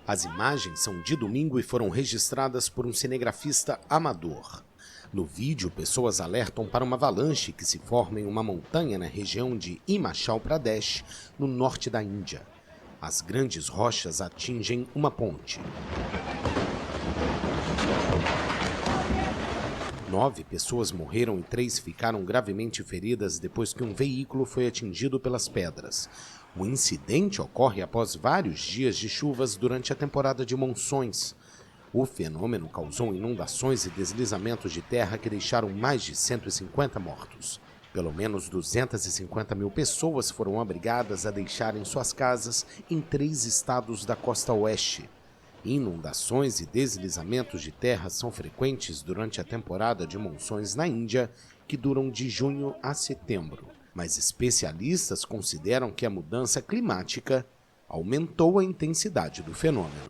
As imagens são de domingo e foram registradas por um cinegrafista amador. No vídeo, pessoas alertam para uma avalanche que se forma em uma montanha na região de Himachal Pradesh, no norte da Índia. As grandes rochas atingem uma ponte. 9 pessoas morreram e 3 ficaram gravemente feridas depois que um veículo foi atingido pelas pedras. O incidente ocorre após vários dias de chuvas durante a temporada de monções. O fenômeno causou inundações e deslizamentos de terra que deixaram mais de 150 mortos. Pelo menos 250 mil pessoas foram obrigadas a deixarem suas casas em 3 estados da costa oeste. Inundações e deslizamentos de terra são frequentes durante a temporada de monções na Índia, que duram de junho a setembro. Mas especialistas consideram que a mudança climática aumentou a intensidade do fenômeno.